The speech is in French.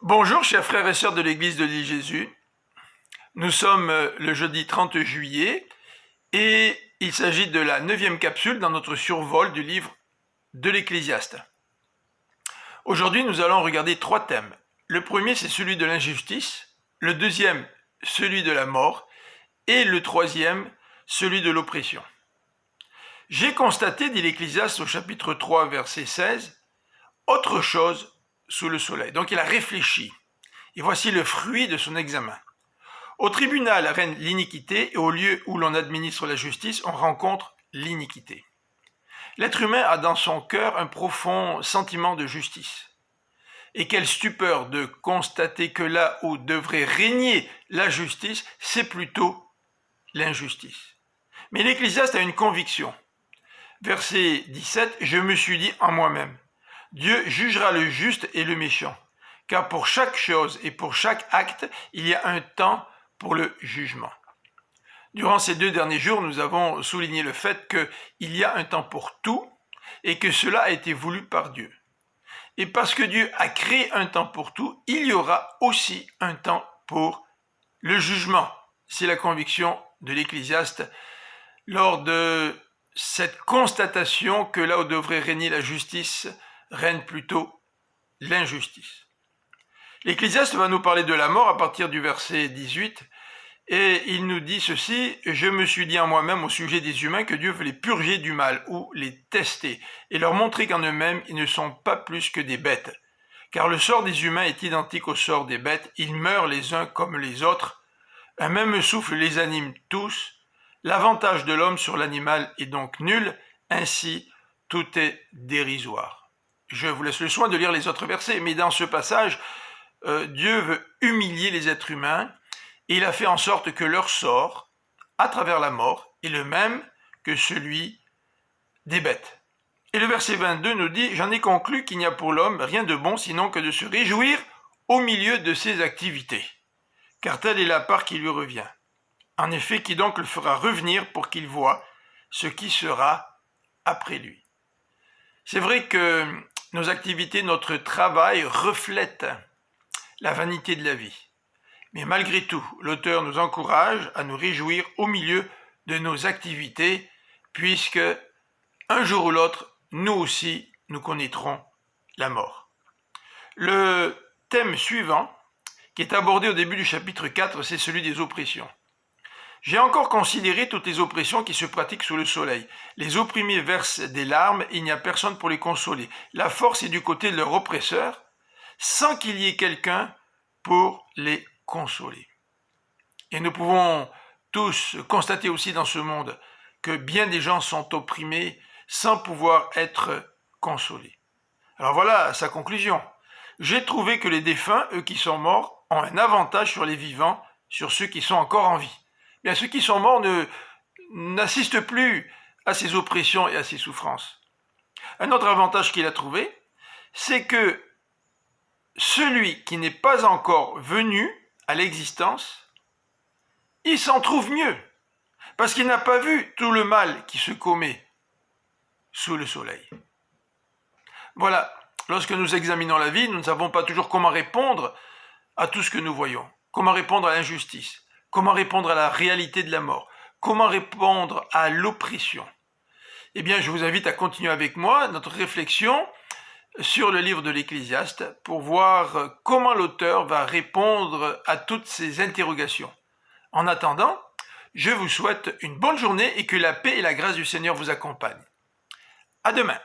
Bonjour chers frères et sœurs de l'église de l'île Jésus. Nous sommes le jeudi 30 juillet et il s'agit de la 9e capsule dans notre survol du livre de l'Ecclésiaste. Aujourd'hui, nous allons regarder 3 thèmes. Le premier, c'est celui de l'injustice, le deuxième, celui de la mort, et le troisième, celui de l'oppression. J'ai constaté, dit l'Ecclésiaste au chapitre 3, verset 16, autre chose sous le soleil. Donc il a réfléchi. Et voici le fruit de son examen. Au tribunal règne l'iniquité et au lieu où l'on administre la justice, on rencontre l'iniquité. L'être humain a dans son cœur un profond sentiment de justice. Et quelle stupeur de constater que là où devrait régner la justice, c'est plutôt l'injustice. Mais l'Ecclésiaste a une conviction. Verset 17, « Je me suis dit en moi-même, Dieu jugera le juste et le méchant, car pour chaque chose et pour chaque acte, il y a un temps pour le jugement. » Durant ces 2 derniers jours, nous avons souligné le fait qu'il y a un temps pour tout et que cela a été voulu par Dieu. Et parce que Dieu a créé un temps pour tout, il y aura aussi un temps pour le jugement. C'est la conviction de l'Ecclésiaste lors de cette constatation que là où devrait régner la justice, règne plutôt l'injustice. L'Ecclésiaste va nous parler de la mort à partir du verset 18, et il nous dit ceci, « Je me suis dit en moi-même au sujet des humains que Dieu veut les purger du mal ou les tester et leur montrer qu'en eux-mêmes ils ne sont pas plus que des bêtes. Car le sort des humains est identique au sort des bêtes, ils meurent les uns comme les autres, un même souffle les anime tous, l'avantage de l'homme sur l'animal est donc nul, ainsi tout est dérisoire. » Je vous laisse le soin de lire les autres versets, mais dans ce passage, Dieu veut humilier les êtres humains et il a fait en sorte que leur sort, à travers la mort, est le même que celui des bêtes. Et le verset 22 nous dit « J'en ai conclu qu'il n'y a pour l'homme rien de bon sinon que de se réjouir au milieu de ses activités, car telle est la part qui lui revient. En effet, qui donc le fera revenir pour qu'il voie ce qui sera après lui. » C'est vrai que nos activités, notre travail reflètent la vanité de la vie. Mais malgré tout, l'auteur nous encourage à nous réjouir au milieu de nos activités, puisque un jour ou l'autre, nous aussi, nous connaîtrons la mort. Le thème suivant, qui est abordé au début du chapitre 4, c'est celui des oppressions. J'ai encore considéré toutes les oppressions qui se pratiquent sous le soleil. Les opprimés versent des larmes et il n'y a personne pour les consoler. La force est du côté de leur oppresseur, sans qu'il y ait quelqu'un pour les consoler. Et nous pouvons tous constater aussi dans ce monde que bien des gens sont opprimés sans pouvoir être consolés. Alors voilà sa conclusion. J'ai trouvé que les défunts, eux qui sont morts, ont un avantage sur les vivants, sur ceux qui sont encore en vie. Bien, ceux qui sont morts n'assistent plus à ces oppressions et à ces souffrances. Un autre avantage qu'il a trouvé, c'est que celui qui n'est pas encore venu à l'existence, il s'en trouve mieux, parce qu'il n'a pas vu tout le mal qui se commet sous le soleil. Voilà, lorsque nous examinons la vie, nous ne savons pas toujours comment répondre à tout ce que nous voyons, comment répondre à l'injustice, comment répondre à la réalité de la mort, comment répondre à l'oppression. Eh bien, je vous invite à continuer avec moi notre réflexion sur le livre de l'Ecclésiaste pour voir comment l'auteur va répondre à toutes ces interrogations. En attendant, je vous souhaite une bonne journée et que la paix et la grâce du Seigneur vous accompagnent. À demain.